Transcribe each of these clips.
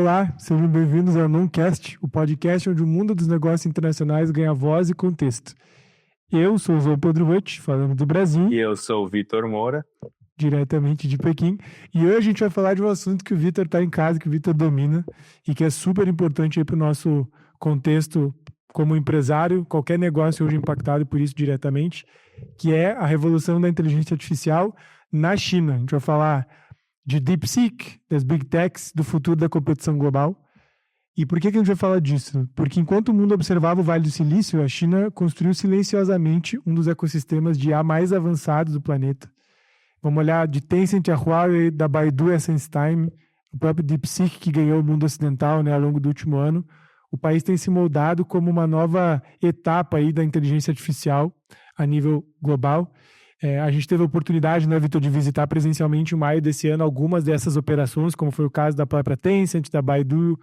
Olá, sejam bem-vindos ao Noncast, o podcast onde o mundo dos negócios internacionais ganha voz e contexto. Eu sou o João Pedro Hutt, falando do Brasil. E eu sou o Vitor Moura, diretamente de Pequim. E hoje a gente vai falar de um assunto que o Vitor está em casa, que o Vitor domina e que é super importante para o nosso contexto como empresário, qualquer negócio hoje impactado por isso diretamente, que é a revolução da inteligência artificial na China. A gente vai falar de DeepSeek, das Big Techs, do futuro da competição global. E por que a gente vai falar disso? Porque enquanto o mundo observava o Vale do Silício, a China construiu silenciosamente um dos ecossistemas de IA mais avançados do planeta. Vamos olhar de Tencent a Huawei, da Baidu a SenseTime, o próprio DeepSeek que ganhou o mundo ocidental, ao longo do último ano. O país tem se moldado como uma nova etapa aí da inteligência artificial a nível global. A gente teve a oportunidade, Vitor, de visitar presencialmente em maio desse ano algumas dessas operações, como foi o caso da própria Tencent, da Baidu,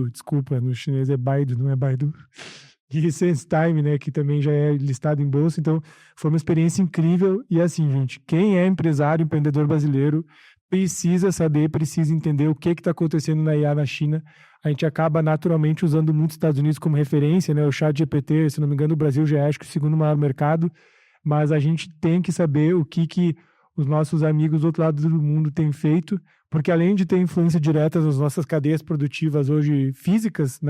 desculpa, no chinês é Baidu, não é Baidu, e SenseTime, que também já é listado em bolsa. Então, foi uma experiência incrível. E assim, gente, quem é empresário, empreendedor brasileiro, precisa saber, precisa entender o que está acontecendo na IA na China. A gente acaba naturalmente usando muito os Estados Unidos como referência, o ChatGPT, se não me engano, o Brasil já é, acho que, o segundo maior mercado, mas a gente tem que saber o que os nossos amigos do outro lado do mundo têm feito, porque além de ter influência direta nas nossas cadeias produtivas hoje físicas,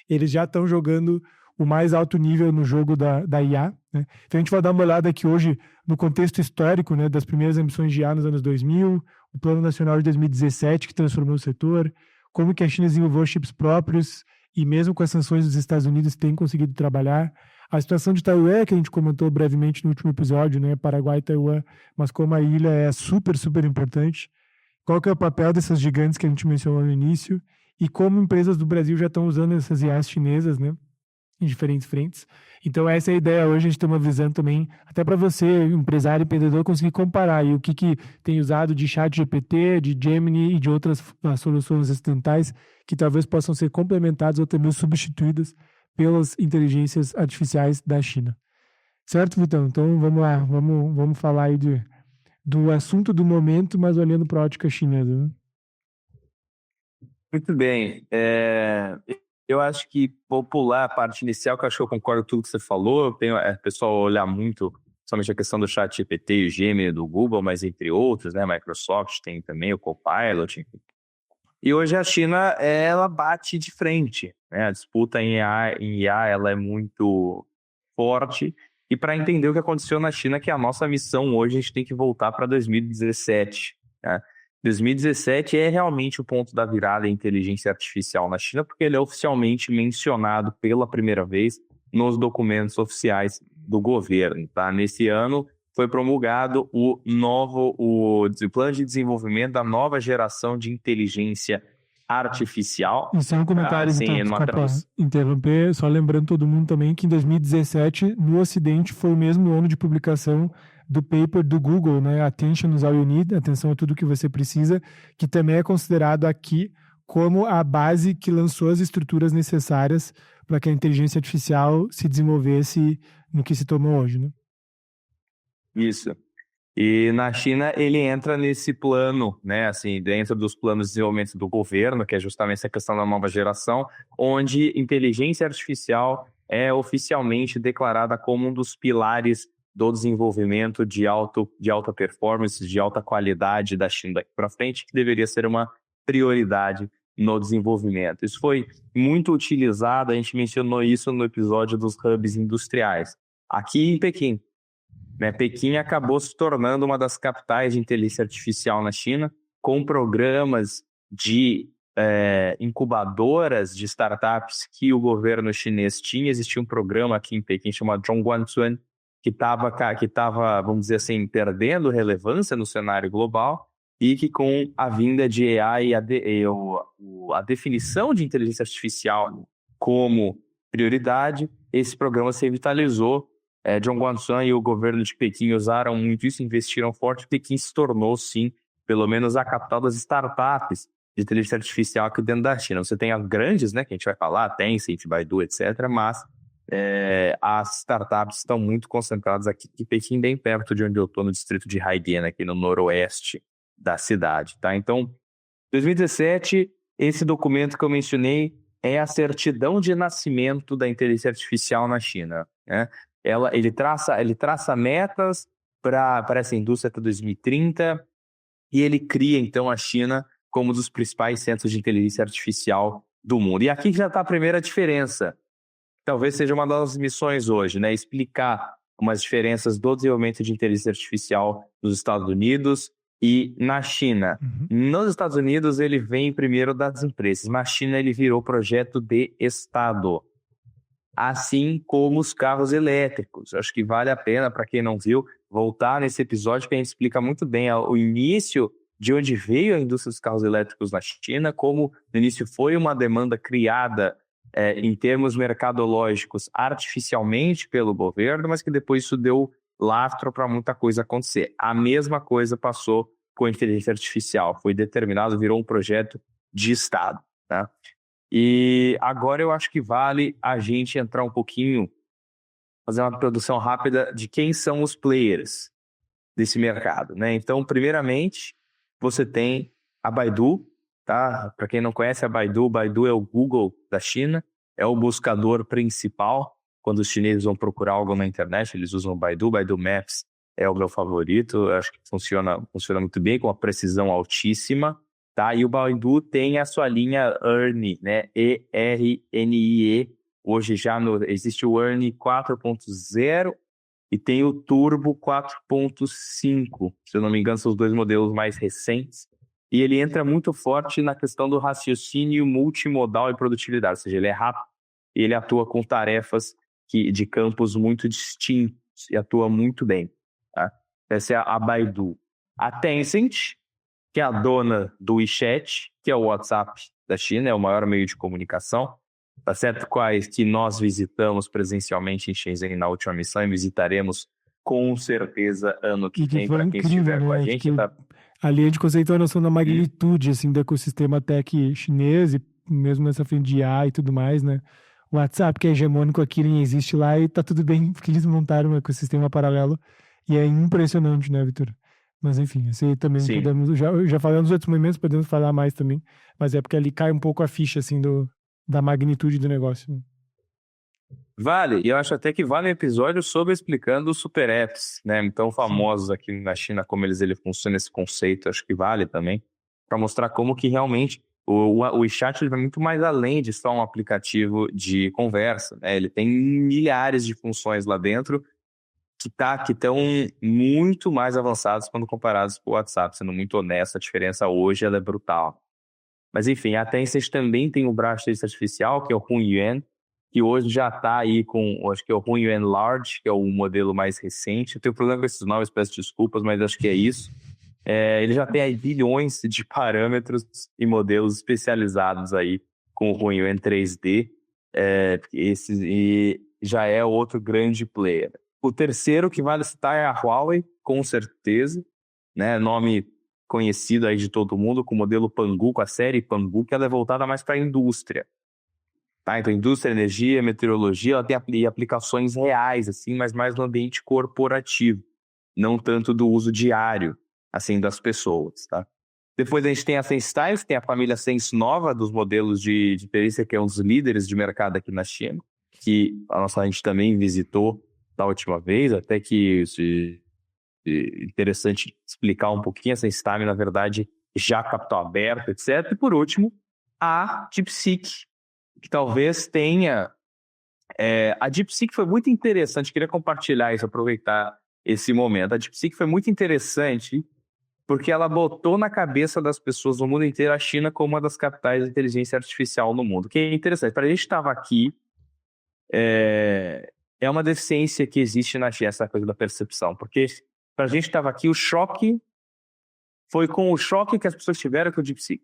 eles já estão jogando o mais alto nível no jogo da IA. Então a gente vai dar uma olhada aqui hoje no contexto histórico das primeiras emissões de IA nos anos 2000, o Plano Nacional de 2017 que transformou o setor, como que a China desenvolveu chips próprios e mesmo com as sanções dos Estados Unidos tem conseguido trabalhar. A situação de Taiwan, que a gente comentou brevemente no último episódio, Paraguai e Taiwan, mas como a ilha é super, super importante. Qual que é o papel dessas gigantes que a gente mencionou no início e como empresas do Brasil já estão usando essas IAs chinesas, em diferentes frentes. Então essa é a ideia hoje, a gente tem uma visão também, até para você, empresário, empreendedor, conseguir comparar aí o que tem usado de ChatGPT, de Gemini e de outras soluções ocidentais que talvez possam ser complementadas ou também substituídas pelas inteligências artificiais da China. Certo, Vitão? Então vamos lá, vamos falar aí do assunto do momento, mas olhando para a ótica chinesa. Muito bem. Eu acho que vou pular a parte inicial, que eu acho que eu concordo com tudo que você falou. Eu tenho pessoal olhar muito, somente a questão do ChatGPT e o Gemini do Google, mas entre outros, Microsoft tem também o Copilot. E hoje a China, ela bate de frente. A disputa em IA ela é muito forte. E para entender o que aconteceu na China, que é a nossa missão hoje, a gente tem que voltar para 2017. 2017 é realmente o ponto da virada em inteligência artificial na China, porque ele é oficialmente mencionado pela primeira vez nos documentos oficiais do governo. Nesse ano foi promulgado o plano de desenvolvimento da nova geração de inteligência artificial. E só um comentário, interromper, só lembrando todo mundo também que em 2017, no Ocidente, foi o mesmo ano de publicação do paper do Google, Attention is all you need, atenção é tudo que você precisa, que também é considerado aqui como a base que lançou as estruturas necessárias para que a inteligência artificial se desenvolvesse no que se tomou hoje, Isso. E na China ele entra nesse plano, dentro dos planos de desenvolvimento do governo, que é justamente essa questão da nova geração, onde inteligência artificial é oficialmente declarada como um dos pilares do desenvolvimento de alta performance, de alta qualidade da China daqui para frente, que deveria ser uma prioridade no desenvolvimento. Isso foi muito utilizado, a gente mencionou isso no episódio dos hubs industriais. Aqui em Pequim, Pequim acabou se tornando uma das capitais de inteligência artificial na China, com programas de incubadoras de startups que o governo chinês tinha. Existia um programa aqui em Pequim chamado Zhongguancun, que estava, vamos dizer assim, perdendo relevância no cenário global e que com a vinda de AI e a definição de inteligência artificial como prioridade, esse programa se revitalizou. Zhongguancun e o governo de Pequim usaram muito isso, investiram forte. Pequim se tornou, sim, pelo menos a capital das startups de inteligência artificial aqui dentro da China. Você tem as grandes, que a gente vai falar, Tencent, Baidu, etc., mas as startups estão muito concentradas aqui em Pequim, bem perto de onde eu estou, no distrito de Haidian, aqui no noroeste da cidade. Então, 2017, esse documento que eu mencionei é a certidão de nascimento da inteligência artificial na China, né? Ele traça metas para essa indústria até 2030 e ele cria, então, a China como um dos principais centros de inteligência artificial do mundo. E aqui já está a primeira diferença. Talvez seja uma das missões hoje, né? Explicar umas diferenças do desenvolvimento de inteligência artificial nos Estados Unidos e na China. Nos Estados Unidos, ele vem primeiro das empresas. Na China, ele virou projeto de Estado. Assim como os carros elétricos. Acho que vale a pena, para quem não viu, voltar nesse episódio, que a gente explica muito bem o início de onde veio a indústria dos carros elétricos na China, como no início foi uma demanda criada em termos mercadológicos artificialmente pelo governo, mas que depois isso deu lastro para muita coisa acontecer. A mesma coisa passou com a inteligência artificial, foi determinado, virou um projeto de Estado, tá? E agora eu acho que vale a gente entrar um pouquinho, fazer uma introdução rápida de quem são os players desse mercado, né? Então, primeiramente, você tem a Baidu, tá? Para quem não conhece a Baidu, o Baidu é o Google da China, é o buscador principal. Quando os chineses vão procurar algo na internet, eles usam o Baidu Maps é o meu favorito, acho que funciona muito bem, com uma precisão altíssima, tá? E o Baidu tem a sua linha ERNIE, né? ERNIE. Hoje já existe o ERNIE 4.0 e tem o Turbo 4.5. Se eu não me engano, são os dois modelos mais recentes. E ele entra muito forte na questão do raciocínio multimodal e produtividade, ou seja, ele é rápido e ele atua com tarefas de campos muito distintos e atua muito bem, tá? Essa é a Baidu. A Tencent, que é a dona do WeChat, que é o WhatsApp da China, é o maior meio de comunicação, tá certo? Quais que nós visitamos presencialmente em Shenzhen na última missão e visitaremos com certeza ano que vem, para quem estiver com a gente. Tá? Ali a gente conceitou a noção da magnitude assim, do ecossistema tech chinês, e mesmo nessa frente de IA e tudo mais, né? O WhatsApp, que é hegemônico aqui, nem existe lá e tá tudo bem, porque eles montaram um ecossistema paralelo e é impressionante, né, Vitor? Mas enfim, esse aí também Sim. podemos, já falamos nos outros momentos, podemos falar mais também, mas é porque ali cai um pouco a ficha, assim, da magnitude do negócio. Né? Vale, e eu acho até que vale um episódio sobre explicando os super apps, né, tão famosos aqui na China, como ele funciona esse conceito, acho que vale também, para mostrar como que realmente o WeChat ele vai muito mais além de só um aplicativo de conversa, né, ele tem milhares de funções lá dentro que estão muito mais avançadas quando comparados com o WhatsApp, sendo muito honesto, a diferença hoje ela é brutal. Mas enfim, a Tencent também tem o braço de inteligência artificial, que é o Hunyuan, que hoje já está aí com, acho que é o Hunyuan Large, que é o modelo mais recente. Eu tenho problema com esses nomes, peço desculpas, mas acho que é isso. Ele já tem aí bilhões de parâmetros e modelos especializados aí com o Hunyuan 3D. E já é outro grande player. O terceiro que vale citar é a Huawei, com certeza, né? Nome conhecido aí de todo mundo, com o modelo Pangu, com a série Pangu, que ela é voltada mais para a indústria. Tá? Então, indústria, energia, meteorologia, ela tem aplicações reais, assim, mas mais no ambiente corporativo, não tanto do uso diário, assim, das pessoas, tá? Depois a gente tem a SenseTiles, tem a família Sense nova dos modelos de perícia, que é um dos líderes de mercado aqui na China, que a gente também visitou da última vez, até que interessante explicar um pouquinho. Essa SenseTime, na verdade, já capital aberto, etc. E por último, a DeepSeek, que talvez tenha... a DeepSeek foi muito interessante, queria compartilhar isso, aproveitar esse momento. A DeepSeek foi muito interessante porque ela botou na cabeça das pessoas no mundo inteiro a China como uma das capitais de inteligência artificial no mundo. Que é interessante. Para a gente estava aqui, é uma deficiência que existe na China, essa coisa da percepção. Porque para a gente estava aqui, o choque foi com o choque que as pessoas tiveram com o DeepSeek.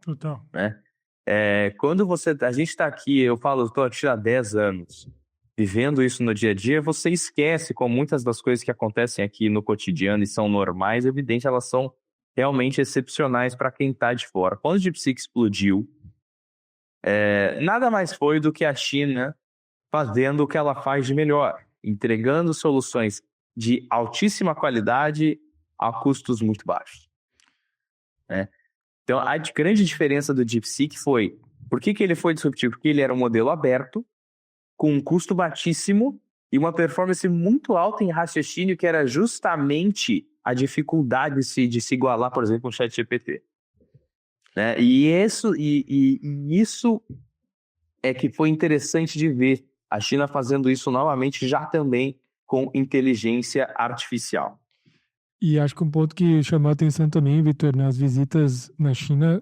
Total. Né? Quando a gente está aqui, eu estou aqui há 10 anos, vivendo isso no dia a dia, você esquece como muitas das coisas que acontecem aqui no cotidiano e são normais, evidente, elas são realmente excepcionais para quem está de fora. Quando o DeepSeek explodiu, nada mais foi do que a China fazendo o que ela faz de melhor, entregando soluções de altíssima qualidade a custos muito baixos. Né? Então, a grande diferença do DeepSeek foi, por que ele foi disruptivo? Porque ele era um modelo aberto, com um custo baixíssimo e uma performance muito alta em raciocínio, que era justamente a dificuldade de se igualar, por exemplo, com o ChatGPT. Né? E isso é que foi interessante de ver a China fazendo isso novamente, já também com inteligência artificial. E acho que um ponto que chamou a atenção também, Vitor, nas visitas na China,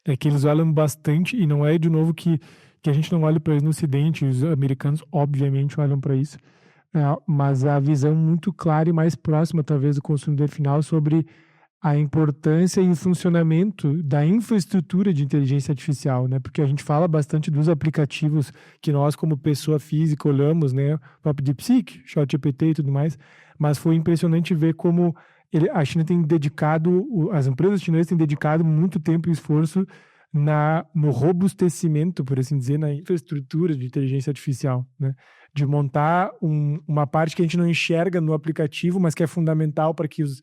é que eles olham bastante, e não é de novo que a gente não olha para eles no Ocidente, os americanos obviamente olham para isso, mas a visão muito clara e mais próxima, talvez, do consumidor final sobre a importância e o funcionamento da infraestrutura de inteligência artificial, né? Porque a gente fala bastante dos aplicativos que nós, como pessoa física, olhamos, né? O próprio DeepSeek, ChatGPT e tudo mais, mas foi impressionante ver como a China tem dedicado, as empresas chinesas têm dedicado muito tempo e esforço no robustecimento, por assim dizer, na infraestrutura de inteligência artificial, né? De montar uma parte que a gente não enxerga no aplicativo, mas que é fundamental para que os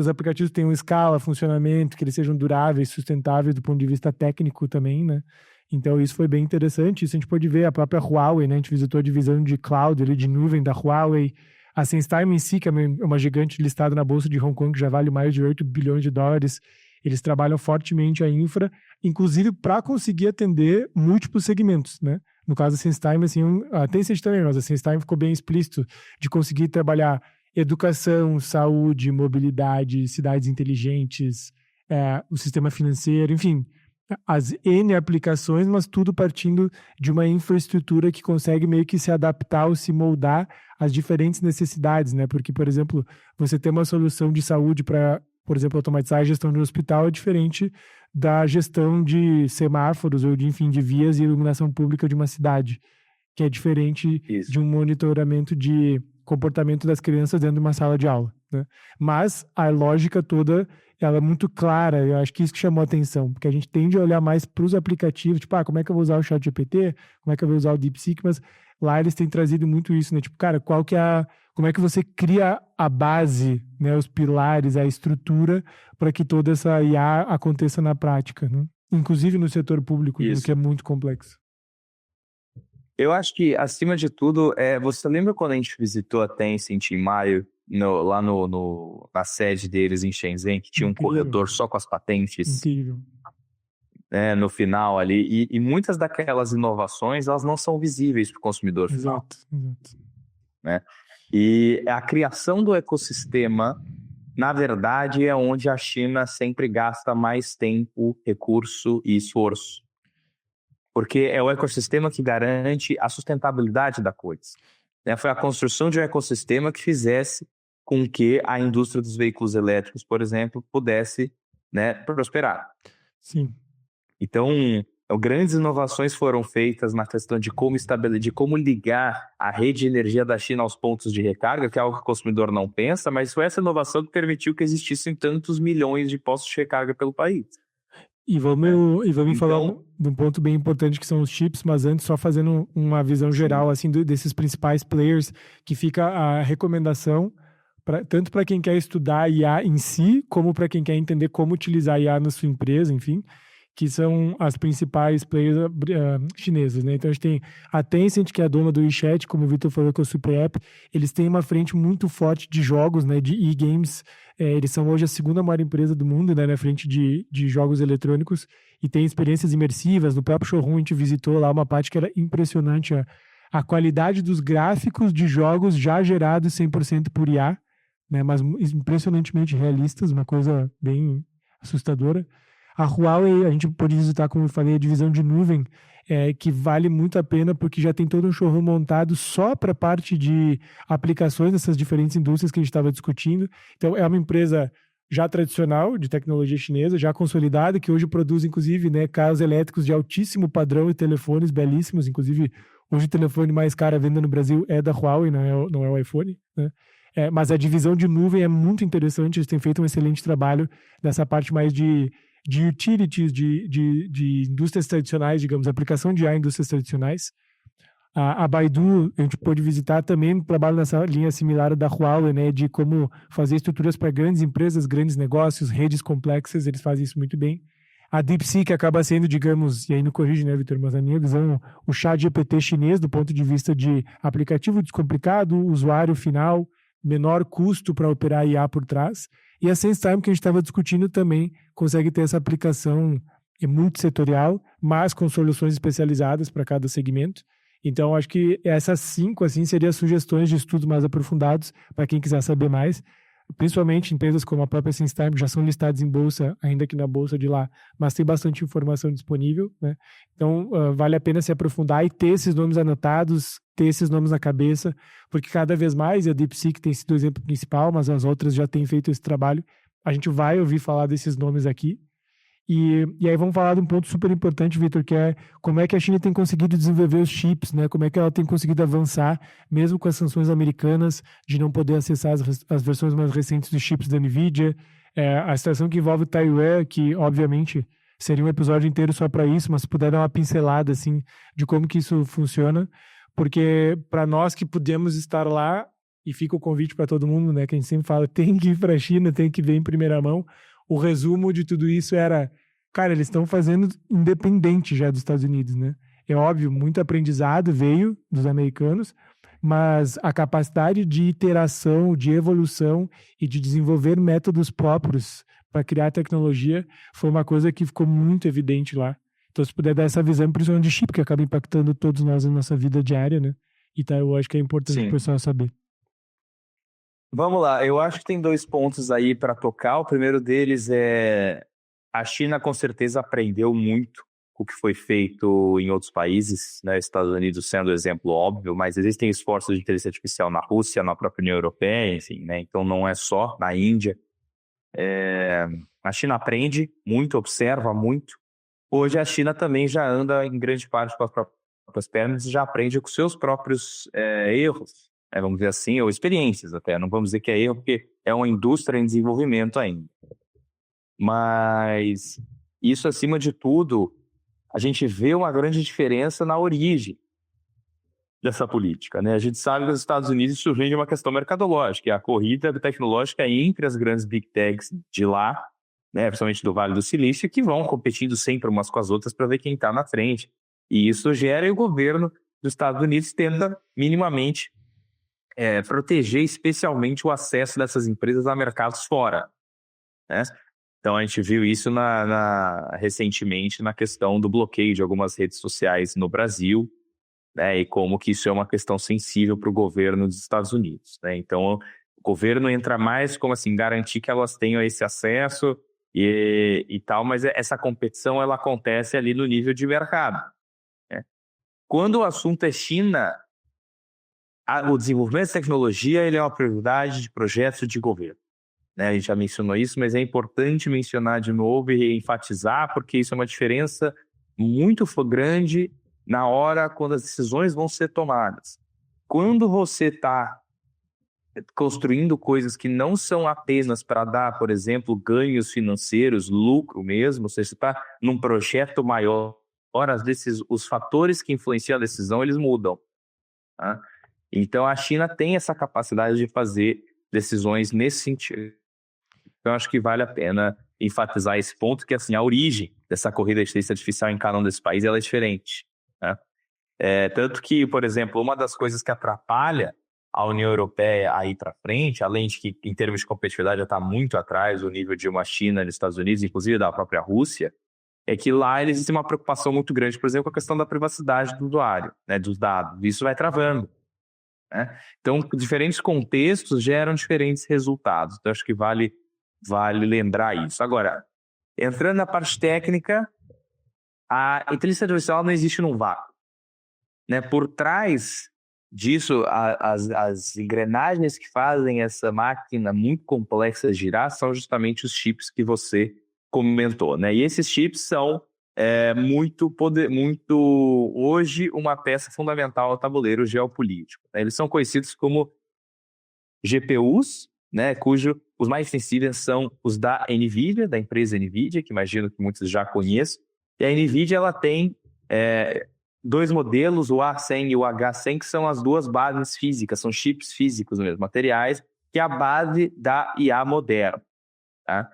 aplicativos tenham escala, funcionamento, que eles sejam duráveis, sustentáveis do ponto de vista técnico também, né? Então isso foi bem interessante. Isso a gente pode ver a própria Huawei, né? A gente visitou a divisão de cloud, de nuvem da Huawei. A SenseTime em si, que é uma gigante listada na bolsa de Hong Kong, que já vale mais de 8 bilhões de dólares. Eles trabalham fortemente a infra, inclusive para conseguir atender múltiplos segmentos, né? No caso da SenseTime, assim, a Tencent também, mas a SenseTime ficou bem explícito de conseguir trabalhar educação, saúde, mobilidade, cidades inteligentes, o sistema financeiro, enfim, as N aplicações, mas tudo partindo de uma infraestrutura que consegue meio que se adaptar ou se moldar às diferentes necessidades, né? Porque, por exemplo, você ter uma solução de saúde para, por exemplo, automatizar a gestão de um hospital é diferente da gestão de semáforos ou de vias e iluminação pública de uma cidade, que é diferente de um monitoramento de comportamento das crianças dentro de uma sala de aula, né? Mas a lógica toda, ela é muito clara, eu acho que isso que chamou a atenção, porque a gente tende a olhar mais para os aplicativos, tipo, como é que eu vou usar o ChatGPT, como é que eu vou usar o DeepSeek, mas lá eles têm trazido muito isso, né? Tipo, cara, como é que você cria a base, né, os pilares, a estrutura para que toda essa IA aconteça na prática, né? Inclusive no setor público, né, que é muito complexo. Eu acho que, acima de tudo, você lembra quando a gente visitou a Tencent em maio, lá na sede deles em Shenzhen, que tinha um corredor só com as patentes? Incrível. No final ali, e muitas daquelas inovações, elas não são visíveis para o consumidor final. Exato. Né? E a criação do ecossistema, na verdade, é onde a China sempre gasta mais tempo, recurso e esforço. Porque é o ecossistema que garante a sustentabilidade da coisa. Foi a construção de um ecossistema que fizesse com que a indústria dos veículos elétricos, por exemplo, pudesse, prosperar. Sim. Então, grandes inovações foram feitas na questão de como ligar a rede de energia da China aos pontos de recarga, que é algo que o consumidor não pensa, mas foi essa inovação que permitiu que existissem tantos milhões de postos de recarga pelo país. E vamos falar de um ponto bem importante que são os chips, mas antes só fazendo uma visão geral assim desses principais players, que fica a recomendação tanto para quem quer estudar IA em si, como para quem quer entender como utilizar IA na sua empresa, enfim, que são as principais players chinesas, né? Então a gente tem a Tencent, que é a dona do WeChat, como o Vitor falou, que é o Super App. Eles têm uma frente muito forte de jogos, né? De e-games. Eles são hoje a segunda maior empresa do mundo, né? Na frente de jogos eletrônicos, e tem experiências imersivas. No próprio showroom a gente visitou lá uma parte que era impressionante, a qualidade dos gráficos de jogos já gerados 100% por IA, né? Mas impressionantemente realistas, uma coisa bem assustadora. A Huawei, a gente pode visitar, como eu falei, a divisão de nuvem, que vale muito a pena, porque já tem todo um showroom montado só para a parte de aplicações dessas diferentes indústrias que a gente estava discutindo. Então, é uma empresa já tradicional, de tecnologia chinesa, já consolidada, que hoje produz, inclusive, carros elétricos de altíssimo padrão e telefones belíssimos. Inclusive, hoje o telefone mais caro à venda no Brasil é da Huawei, não é o iPhone, né? Mas a divisão de nuvem é muito interessante, eles têm feito um excelente trabalho nessa parte mais de utilities, de indústrias tradicionais, digamos, aplicação de IA em indústrias tradicionais. A Baidu, a gente pôde visitar também, trabalho nessa linha similar da Huawei, né, de como fazer estruturas para grandes empresas, grandes negócios, redes complexas, eles fazem isso muito bem. A DeepSeek acaba sendo, digamos, e aí não corrige, né, Vitor, mas a minha visão, o ChatGPT chinês do ponto de vista de aplicativo descomplicado, usuário final, menor custo para operar IA por trás. E a SenseTime, que a gente estava discutindo também, consegue ter essa aplicação muito setorial, mas com soluções especializadas para cada segmento. Então, acho que essas 5, assim, seriam sugestões de estudos mais aprofundados para quem quiser saber mais. Principalmente empresas como a própria SenseTime, que já são listadas em bolsa, ainda que na bolsa de lá, mas tem bastante informação disponível, né? Então, vale a pena se aprofundar e ter esses nomes anotados, ter esses nomes na cabeça, porque cada vez mais, a DeepSeek tem sido o exemplo principal, mas as outras já têm feito esse trabalho. A gente vai ouvir falar desses nomes aqui. E aí vamos falar de um ponto super importante, Vitor, que é como é que a China tem conseguido desenvolver os chips, né? Como é que ela tem conseguido avançar, mesmo com as sanções americanas, de não poder acessar as versões mais recentes dos chips da NVIDIA. A situação que envolve Taiwan, que obviamente seria um episódio inteiro só para isso, mas se puder dar uma pincelada assim, de como que isso funciona, porque para nós que podemos estar lá, e fica o convite para todo mundo, né? Que a gente sempre fala, tem que ir para a China, tem que ver em primeira mão. O resumo de tudo isso era, cara, eles estão fazendo independente já dos Estados Unidos, né? É óbvio, muito aprendizado veio dos americanos, mas a capacidade de iteração, de evolução e de desenvolver métodos próprios para criar tecnologia foi uma coisa que ficou muito evidente lá. Então, se puder dar essa visão, principalmente de chip, que acaba impactando todos nós na nossa vida diária, né? E tá, eu acho que é importante o pessoal saber. Vamos lá, eu acho que tem 2 pontos aí para tocar. O primeiro deles é a China com certeza aprendeu muito com o que foi feito em outros países, né? Estados Unidos sendo exemplo óbvio, mas existem esforços de inteligência artificial na Rússia, na própria União Europeia, enfim, né? Então não é só na Índia. A China aprende muito, observa muito. Hoje a China também já anda em grande parte com as próprias pernas e já aprende com seus próprios erros. Vamos dizer assim, ou experiências até, não vamos dizer que é erro, porque é uma indústria em desenvolvimento ainda. Mas isso, acima de tudo, a gente vê uma grande diferença na origem dessa política, né? A gente sabe que os Estados Unidos isso vem de uma questão mercadológica, é a corrida tecnológica entre as grandes big techs de lá, né, principalmente do Vale do Silício, que vão competindo sempre umas com as outras para ver quem está na frente. E isso gera, e o governo dos Estados Unidos tenta minimamente proteger especialmente o acesso dessas empresas a mercados fora, né? Então a gente viu isso recentemente na questão do bloqueio de algumas redes sociais no Brasil, né? E como que isso é uma questão sensível para o governo dos Estados Unidos, né? Então o governo entra mais como assim, garantir que elas tenham esse acesso e tal, mas essa competição ela acontece ali no nível de mercado, né? Quando o assunto é China, o desenvolvimento de tecnologia ele é uma prioridade de projeto de governo, né? A gente já mencionou isso, mas é importante mencionar de novo e enfatizar, porque isso é uma diferença muito grande na hora quando as decisões vão ser tomadas. Quando você está construindo coisas que não são apenas para dar, por exemplo, ganhos financeiros, lucro mesmo, você está num projeto maior, às vezes os fatores que influenciam a decisão, eles mudam, tá? Então, a China tem essa capacidade de fazer decisões nesse sentido. Então, acho que vale a pena enfatizar esse ponto, que assim, a origem dessa corrida de inteligência artificial em cada um desses países ela é diferente, né? Tanto que, por exemplo, uma das coisas que atrapalha a União Europeia a ir para frente, além de que, em termos de competitividade, já está muito atrás do nível de uma China nos Estados Unidos, inclusive da própria Rússia, é que lá eles têm uma preocupação muito grande, por exemplo, com a questão da privacidade do usuário, né, dos dados. Isso vai travando, né? Então, diferentes contextos geram diferentes resultados. Então, acho que vale lembrar isso. Agora, entrando na parte técnica, a inteligência artificial não existe num vácuo, né? Por trás disso, as engrenagens que fazem essa máquina muito complexa girar são justamente os chips que você comentou, né? E esses chips são muito hoje uma peça fundamental ao tabuleiro geopolítico, né? Eles são conhecidos como GPUs, né? Os mais sensíveis são os da NVIDIA, da empresa NVIDIA, que imagino que muitos já conheçam. E a NVIDIA ela tem dois modelos, o A100 e o H100, que são as duas bases físicas, são chips físicos mesmo, materiais, que é a base da IA moderna, tá?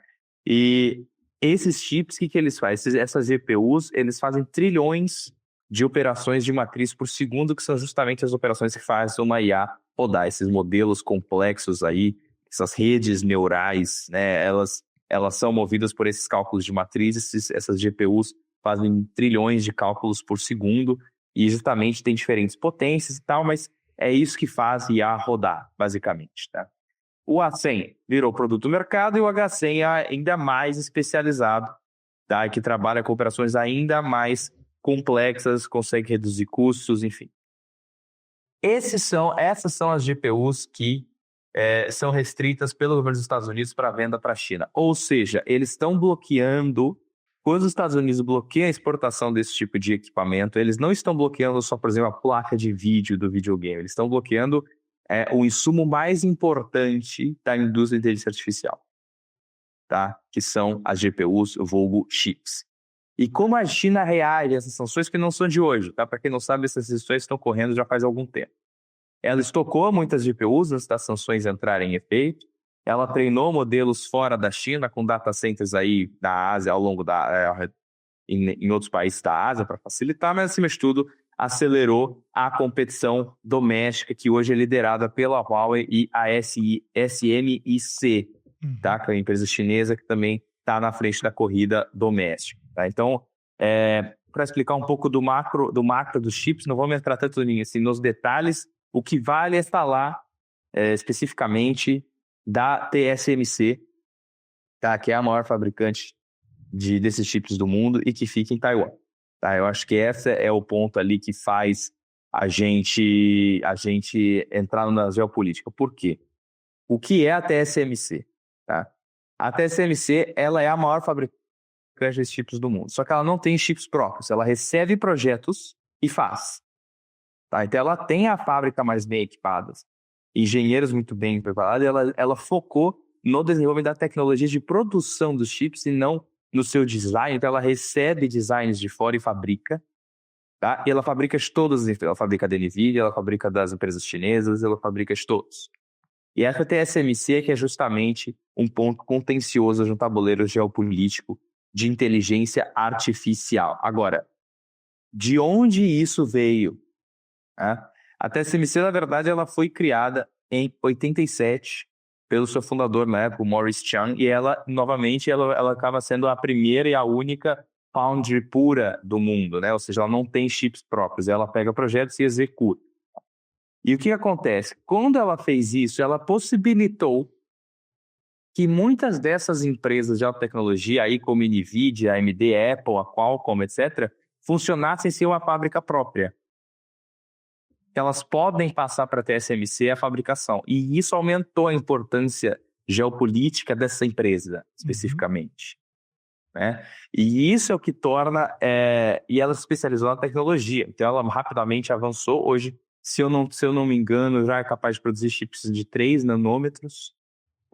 E esses chips, o que eles fazem? Essas GPUs, eles fazem trilhões de operações de matriz por segundo, que são justamente as operações que fazem uma IA rodar, esses modelos complexos aí, essas redes neurais, né? Elas são movidas por esses cálculos de matriz, essas GPUs fazem trilhões de cálculos por segundo, e justamente tem diferentes potências e tal, mas é isso que faz IA rodar, basicamente, tá? O A100 virou produto do mercado e o H100 é ainda mais especializado, tá? Que trabalha com operações ainda mais complexas, consegue reduzir custos, enfim. Essas são as GPUs que são restritas pelo governo dos Estados Unidos para venda para a China. Ou seja, eles estão bloqueando. Quando os Estados Unidos bloqueiam a exportação desse tipo de equipamento, eles não estão bloqueando só, por exemplo, a placa de vídeo do videogame. Eles estão bloqueando o insumo mais importante da indústria de inteligência artificial, tá? Que são as GPUs, vulgo chips. E como a China reage a essas sanções, que não são de hoje, tá? Para quem não sabe, essas sanções estão correndo já faz algum tempo. Ela estocou muitas GPUs antes das sanções entrarem em efeito. Ela treinou modelos fora da China, com data centers aí da Ásia, ao longo em outros países da Ásia, para facilitar, mas acima de tudo, acelerou a competição doméstica, que hoje é liderada pela Huawei e a SMIC, tá? Que é a empresa chinesa que também está na frente da corrida doméstica. Tá? Então, para explicar um pouco do macro dos chips, não vamos entrar tanto assim, nos detalhes. O que vale é falar especificamente da TSMC, tá? Que é a maior fabricante desses chips do mundo e que fica em Taiwan. Tá? Eu acho que esse é o ponto ali que faz a gente entrar na geopolítica. Por quê? O que é a TSMC? Tá? A TSMC ela é a maior fabricante desses chips do mundo, só que ela não tem chips próprios, ela recebe projetos e faz. Tá? Então ela tem a fábrica mais bem equipada, engenheiros muito bem preparados, ela focou no desenvolvimento da tecnologia de produção dos chips e não no seu design. Então ela recebe designs de fora e fabrica, tá? E ela fabrica de todas, ela fabrica da NVIDIA, ela fabrica das empresas chinesas, ela fabrica de todos. E essa TSMC que é justamente um ponto contencioso de um tabuleiro geopolítico de inteligência artificial. Agora, de onde isso veio? A TSMC, na verdade, ela foi criada em 87 pelo seu fundador, na época, o Morris Chang, e ela, novamente, ela acaba sendo a primeira e a única foundry pura do mundo, né? Ou seja, ela não tem chips próprios, ela pega projetos e executa. E o que acontece? Quando ela fez isso, ela possibilitou que muitas dessas empresas de alta tecnologia, aí como NVIDIA, AMD, Apple, a Qualcomm, etc., funcionassem sem uma fábrica própria. Elas podem passar para a TSMC a fabricação. E isso aumentou a importância geopolítica dessa empresa, especificamente. Né? E isso é o que torna... E ela se especializou na tecnologia. Então, ela rapidamente avançou. Hoje, se eu não me engano, já é capaz de produzir chips de 3 nanômetros.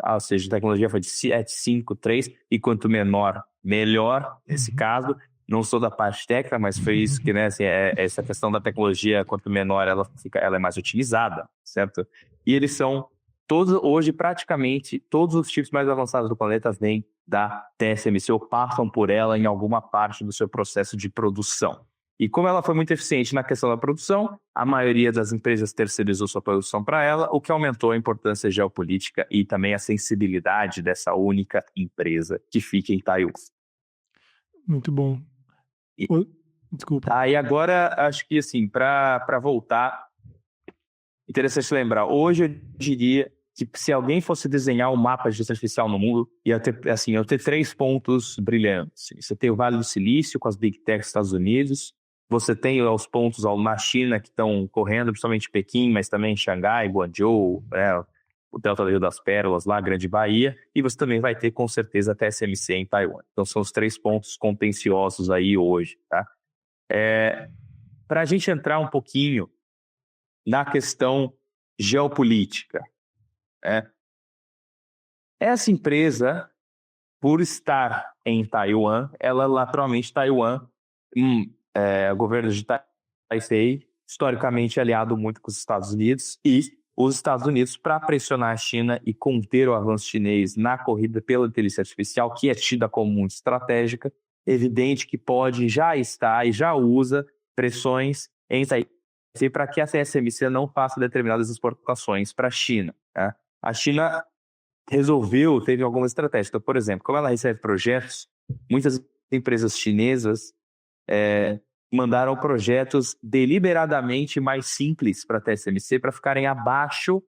Ou seja, a tecnologia foi de 5, 3. E quanto menor, melhor, nesse caso. Não sou da parte técnica, mas foi isso que, né, assim, essa questão da tecnologia, quanto menor ela é mais utilizada, certo? E eles são todos, hoje, praticamente, todos os chips mais avançados do planeta vêm da TSMC ou passam por ela em alguma parte do seu processo de produção. E como ela foi muito eficiente na questão da produção, a maioria das empresas terceirizou sua produção para ela, o que aumentou a importância geopolítica e também a sensibilidade dessa única empresa que fica em Taiwan. Muito bom. Desculpa. Aí agora, acho que assim, para voltar, interessante lembrar, hoje eu diria que se alguém fosse desenhar um mapa de inteligência artificial no mundo, ia ter 3 pontos brilhantes. Você tem o Vale do Silício com as Big Tech dos Estados Unidos, você tem os pontos na China que estão correndo, principalmente Pequim, mas também Xangai, Guangzhou, o Delta do Rio das Pérolas, lá, Grande Bahia, e você também vai ter, com certeza, a TSMC em Taiwan. Então são os 3 pontos contenciosos aí hoje, tá? Para a gente entrar um pouquinho na questão geopolítica. Essa empresa, por estar em Taiwan, ela naturalmente, Taiwan, o governo de Taipei, historicamente aliado muito com os Estados Unidos, e os Estados Unidos, para pressionar a China e conter o avanço chinês na corrida pela inteligência artificial, que é tida como muito estratégica, evidente que pode já estar e já usa pressões em Taipei para que a TSMC não faça determinadas exportações para a China. Tá? A China teve algumas estratégias. Então, por exemplo, como ela recebe projetos, muitas empresas chinesas mandaram projetos deliberadamente mais simples para a TSMC para ficarem abaixo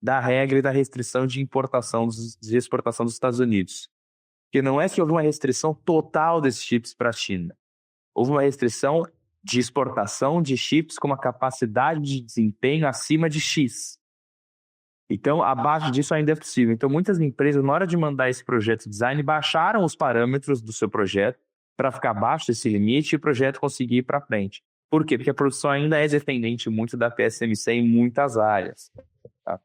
da regra e da restrição de importação de exportação dos Estados Unidos. Porque não é que houve uma restrição total desses chips para a China. Houve uma restrição de exportação de chips com uma capacidade de desempenho acima de X. Então, abaixo disso ainda é possível. Então, muitas empresas, na hora de mandar esse projeto de design, baixaram os parâmetros do seu projeto para ficar abaixo desse limite e o projeto conseguir ir para frente. Por quê? Porque a produção ainda é dependente muito da TSMC em muitas áreas. Tá?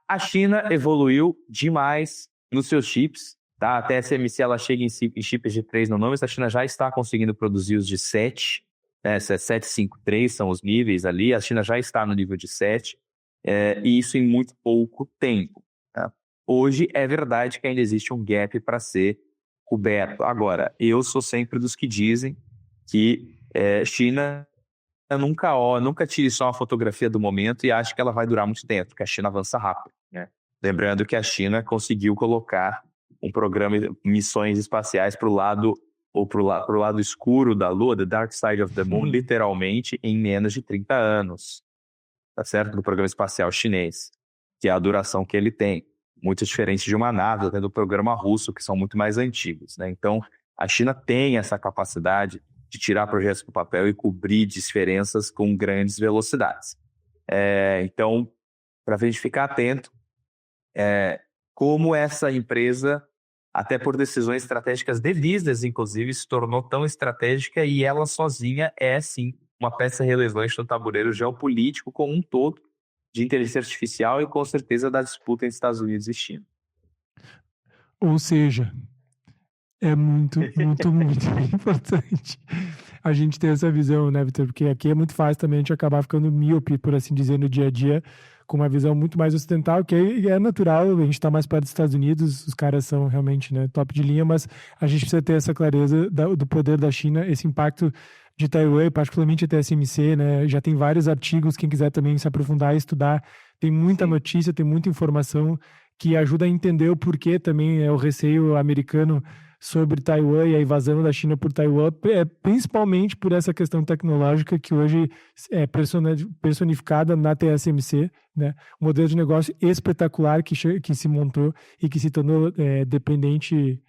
A China evoluiu demais nos seus chips. Tá? A TSMC ela chega em chips de 3 nanômetros, a China já está conseguindo produzir os de 7, né? 753 são os níveis ali, a China já está no nível de 7, e isso em muito pouco tempo. Tá? Hoje é verdade que ainda existe um gap para ser coberto. Agora, eu sou sempre dos que dizem que China nunca tire só uma fotografia do momento e ache que ela vai durar muito tempo, porque a China avança rápido. Né? Lembrando que a China conseguiu colocar um programa de missões espaciais para o lado escuro da Lua, the dark side of the moon, literalmente em menos de 30 anos. Tá certo? Do programa espacial chinês, que é a duração que ele tem. Muito diferente de uma nave, até do programa russo, que são muito mais antigos. Né? Então, a China tem essa capacidade de tirar projetos do papel e cobrir diferenças com grandes velocidades. Então, para a gente ficar atento, como essa empresa, até por decisões estratégicas devidas, inclusive, se tornou tão estratégica e ela sozinha é, sim, uma peça relevante no tabuleiro geopolítico como um todo, de inteligência artificial e, com certeza, da disputa entre Estados Unidos e China. Ou seja, é muito, muito, muito importante a gente ter essa visão, né, Vitor? Porque aqui é muito fácil também a gente acabar ficando míope, por assim dizer, no dia a dia, com uma visão muito mais ocidental, que é natural, a gente está mais perto dos Estados Unidos, os caras são realmente, né, top de linha, mas a gente precisa ter essa clareza do poder da China, esse impacto de Taiwan, particularmente a TSMC, né? Já tem vários artigos, quem quiser também se aprofundar e estudar, tem muita notícia, tem muita informação que ajuda a entender o porquê também é o receio americano sobre Taiwan e a invasão da China por Taiwan, principalmente por essa questão tecnológica que hoje é personificada na TSMC, né? Um modelo de negócio espetacular que se montou e que se tornou dependente,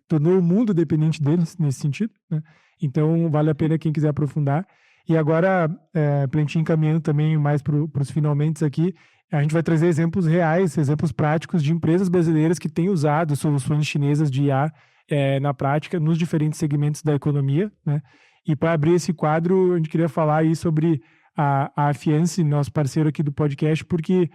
tornou o mundo dependente deles nesse sentido, né? Então, vale a pena quem quiser aprofundar. E agora, para a gente ir encaminhando também mais para os finalmente aqui, a gente vai trazer exemplos reais, exemplos práticos de empresas brasileiras que têm usado soluções chinesas de IA na prática, nos diferentes segmentos da economia, né? E para abrir esse quadro, a gente queria falar aí sobre a Afiance, nosso parceiro aqui do podcast, porque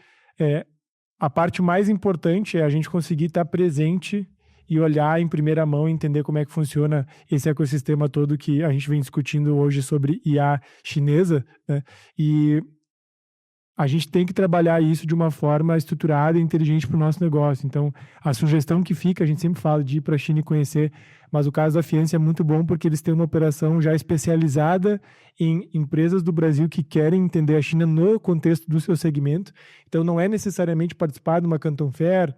a parte mais importante é a gente conseguir estar presente e olhar em primeira mão, entender como é que funciona esse ecossistema todo que a gente vem discutindo hoje sobre IA chinesa, né? E a gente tem que trabalhar isso de uma forma estruturada e inteligente para o nosso negócio. Então, a sugestão que fica, a gente sempre fala de ir para a China e conhecer, mas o caso da Afiance é muito bom porque eles têm uma operação já especializada em empresas do Brasil que querem entender a China no contexto do seu segmento. Então, não é necessariamente participar de uma Canton Fair,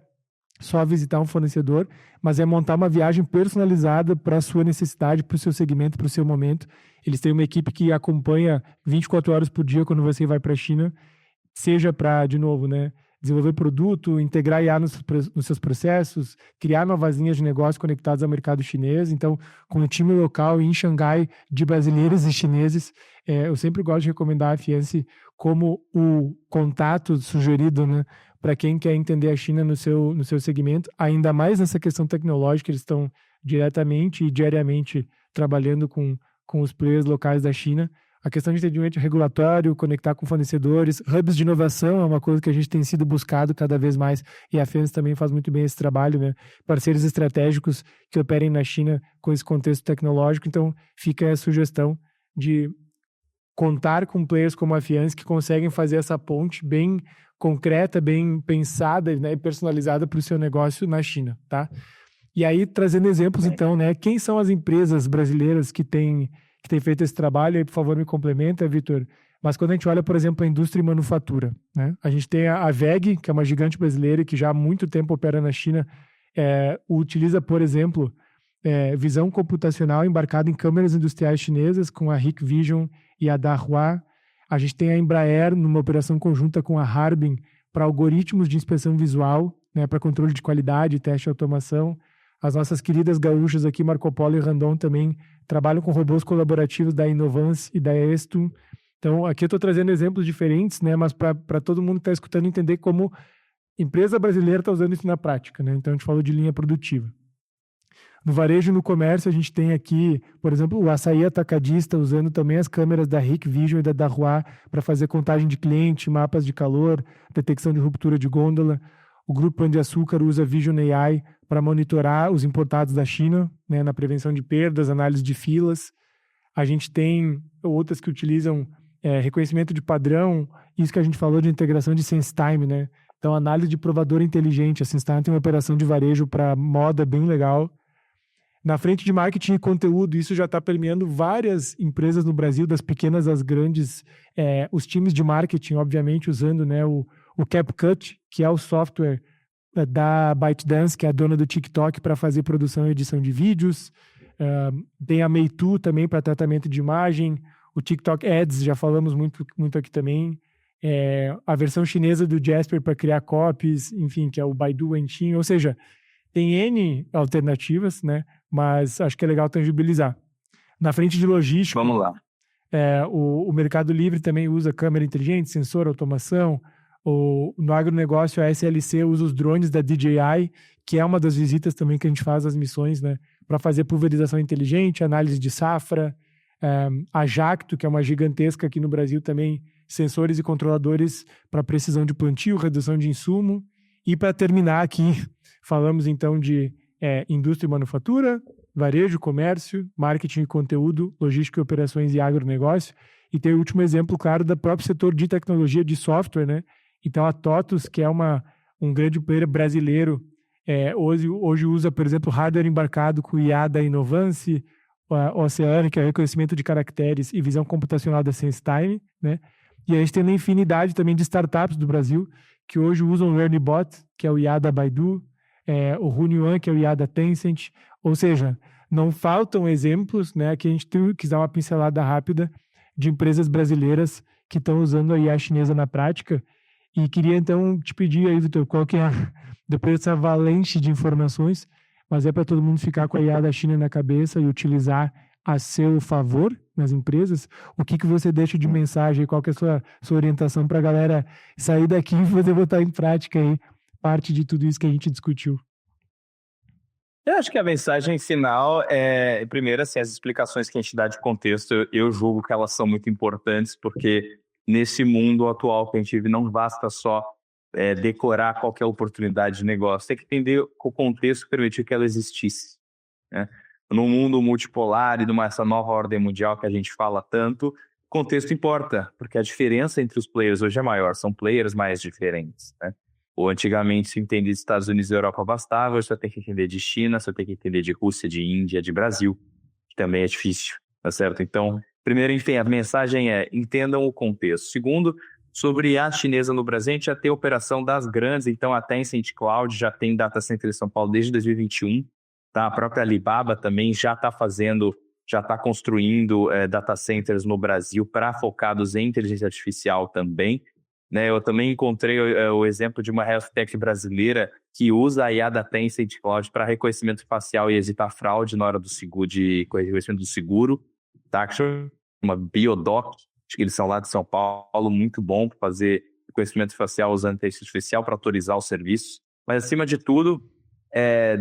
só visitar um fornecedor, mas é montar uma viagem personalizada para a sua necessidade, para o seu segmento, para o seu momento. Eles têm uma equipe que acompanha 24 horas por dia quando você vai para a China, seja para, de novo, né, desenvolver produto, integrar IA nos seus processos, criar novas linhas de negócio conectadas ao mercado chinês. Então, com o time local em Xangai de brasileiros e chineses, eu sempre gosto de recomendar a Afiance como o contato sugerido, né, para quem quer entender a China no seu segmento, ainda mais nessa questão tecnológica, eles estão diretamente e diariamente trabalhando com os players locais da China. A questão de entendimento regulatório, conectar com fornecedores, hubs de inovação é uma coisa que a gente tem sido buscado cada vez mais, e a Afiance também faz muito bem esse trabalho, né? Parceiros estratégicos que operem na China com esse contexto tecnológico. Então, fica a sugestão de contar com players como a Fiance que conseguem fazer essa ponte bem concreta, bem pensada, né, e personalizada para o seu negócio na China, tá? E aí, trazendo exemplos, então, né? Quem são as empresas brasileiras que têm feito esse trabalho? Aí, por favor, me complementa, Vitor. Mas quando a gente olha, por exemplo, a indústria e manufatura, né? A gente tem a WEG, que é uma gigante brasileira que já há muito tempo opera na China, utiliza, por exemplo, visão computacional embarcada em câmeras industriais chinesas com a Hikvision e a Dahua. A gente tem a Embraer numa operação conjunta com a Harbin para algoritmos de inspeção visual, né, para controle de qualidade, teste e automação. As nossas queridas gaúchas aqui, Marco Polo e Randon, também trabalham com robôs colaborativos da Inovance e da Estum. Então, aqui eu estou trazendo exemplos diferentes, né, mas para todo mundo que está escutando entender como empresa brasileira está usando isso na prática, né? Então, a gente falou de linha produtiva. No varejo e no comércio, a gente tem aqui, por exemplo, o Açaí Atacadista usando também as câmeras da Hikvision e da Dahua para fazer contagem de cliente, mapas de calor, detecção de ruptura de gôndola. O Grupo Pão de Açúcar usa Vision AI para monitorar os importados da China, né, na prevenção de perdas, análise de filas. A gente tem outras que utilizam reconhecimento de padrão, isso que a gente falou de integração de SenseTime, né? Então, análise de provador inteligente. A SenseTime tem uma operação de varejo para moda bem legal. Na frente de marketing e conteúdo, isso já está permeando várias empresas no Brasil, das pequenas às grandes. Os times de marketing, obviamente, usando, né, o CapCut, que é o software da ByteDance, que é a dona do TikTok, para fazer produção e edição de vídeos. Tem a Meitu também para tratamento de imagem. O TikTok Ads, já falamos muito, muito aqui também. A versão chinesa do Jasper para criar copies, enfim, que é o Baidu Wenxin. Ou seja, tem N alternativas, né? Mas acho que é legal tangibilizar. Na frente de logística... Vamos lá. O Mercado Livre também usa câmera inteligente, sensor, automação. No agronegócio, a SLC usa os drones da DJI, que é uma das visitas também que a gente faz às missões, né? Para fazer pulverização inteligente, análise de safra. A Jacto, que é uma gigantesca aqui no Brasil também, sensores e controladores para precisão de plantio, redução de insumo. E para terminar aqui, falamos então de indústria e manufatura, varejo, comércio, marketing e conteúdo, logística e operações e agronegócio. E tem o último exemplo, claro, do próprio setor de tecnologia de software, né? Então, a TOTUS, que é um grande player brasileiro, hoje usa, por exemplo, hardware embarcado com o IA da Inovance, a Oceana, que é reconhecimento de caracteres e visão computacional da SenseTime, né? E a gente tem uma infinidade também de startups do Brasil que hoje usam o LearnBot, que é o IA da Baidu, o Hunyuan, que é o IA da Tencent. Ou seja, não faltam exemplos, né, que a gente quis dar uma pincelada rápida de empresas brasileiras que estão usando a IA chinesa na prática. E queria então te pedir aí, Vitor, qual que é, depois dessa avalanche de informações, mas para todo mundo ficar com a IA da China na cabeça e utilizar a seu favor nas empresas, o que você deixa de mensagem, qual que é a sua orientação para a galera sair daqui e poder botar em prática aí parte de tudo isso que a gente discutiu? Eu acho que a mensagem final primeiro, assim, as explicações que a gente dá de contexto, eu julgo que elas são muito importantes, porque nesse mundo atual que a gente vive, não basta só decorar qualquer oportunidade de negócio, tem que entender o contexto que permitiu que ela existisse, né? No mundo multipolar e essa nova ordem mundial que a gente fala tanto, contexto importa, porque a diferença entre os players hoje é maior, são players mais diferentes, né? Ou antigamente se entendia de Estados Unidos e Europa bastava, hoje você tem que entender de China, você tem que entender de Rússia, de Índia, de Brasil, que também é difícil, tá certo? Então, primeiro, enfim, a mensagem entendam o contexto. Segundo, sobre a chinesa no Brasil, a gente já tem a operação das grandes, então a Tencent Cloud já tem data center em São Paulo desde 2021, tá? A própria Alibaba também já está construindo data centers no Brasil focados em inteligência artificial também, né? Eu também encontrei o exemplo de uma health tech brasileira que usa a IA da Tencent Cloud para reconhecimento facial e evitar fraude na hora do seguro, de reconhecimento do seguro, tá? Uma Biodoc, acho que eles são lá de São Paulo, muito bom para fazer reconhecimento facial usando inteligência artificial para autorizar os serviços. Mas, acima de tudo,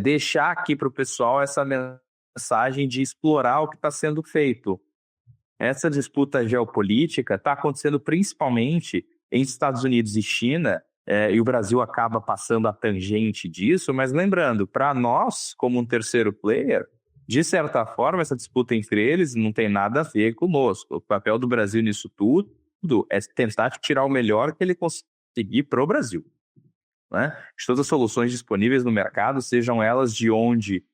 deixar aqui para o pessoal essa mensagem de explorar o que está sendo feito. Essa disputa geopolítica está acontecendo principalmente em Estados Unidos e China, e o Brasil acaba passando a tangente disso, mas lembrando, para nós, como um terceiro player, de certa forma, essa disputa entre eles não tem nada a ver conosco. O papel do Brasil nisso tudo é tentar tirar o melhor que ele conseguir para o Brasil, né? De todas as soluções disponíveis no mercado, sejam elas de onde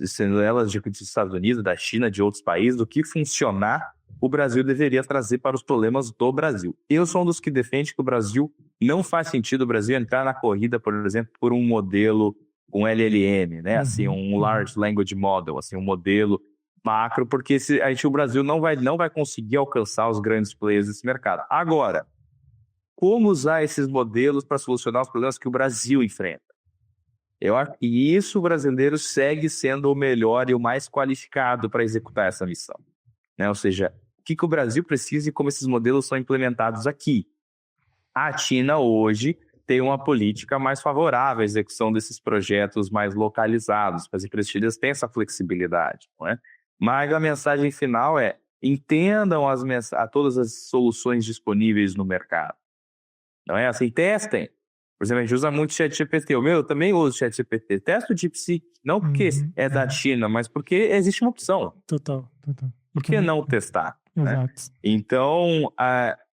sendo elas dos Estados Unidos, da China, de outros países, do que funcionar, o Brasil deveria trazer para os problemas do Brasil. Eu sou um dos que defende que o Brasil não faz sentido o Brasil entrar na corrida, por exemplo, por um modelo, um LLM, né? Assim, um Large Language Model, assim, um modelo macro, porque o Brasil não vai conseguir alcançar os grandes players desse mercado. Agora, como usar esses modelos para solucionar os problemas que o Brasil enfrenta? Eu acho que isso o brasileiro segue sendo o melhor e o mais qualificado para executar essa missão, né? Ou seja, o que o Brasil precisa e como esses modelos são implementados aqui. A China hoje tem uma política mais favorável à execução desses projetos mais localizados, porque as empresas chinesas têm essa flexibilidade, não é? Mas a mensagem final é: entendam todas as soluções disponíveis no mercado. Não é assim? Testem. Por exemplo, a gente usa muito ChatGPT. Eu também uso ChatGPT. Testa o DeepSeek, não porque é da China, mas porque existe uma opção. Total. Por que não testar? Exato. Né? Então,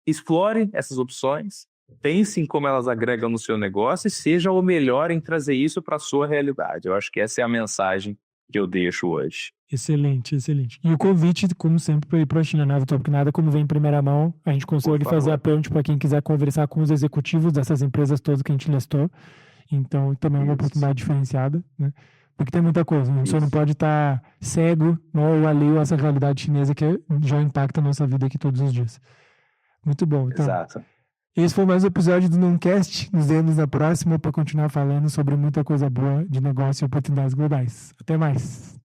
explore essas opções, pense em como elas agregam no seu negócio e seja o melhor em trazer isso para a sua realidade. Eu acho que essa é a mensagem que eu deixo hoje. Excelente. E o convite, como sempre, para ir para a China, né, Vitor? Porque nada como vem em primeira mão, a gente consegue fazer a ponte para quem quiser conversar com os executivos dessas empresas todas que a gente listou. Então, também é uma oportunidade diferenciada, né? Porque tem muita coisa, né? Você não pode estar cego ou alheio a essa realidade chinesa que já impacta a nossa vida aqui todos os dias. Muito bom. Então, exato. Esse foi mais um episódio do Noncast. Nos vemos na próxima para continuar falando sobre muita coisa boa de negócio e oportunidades globais. Até mais.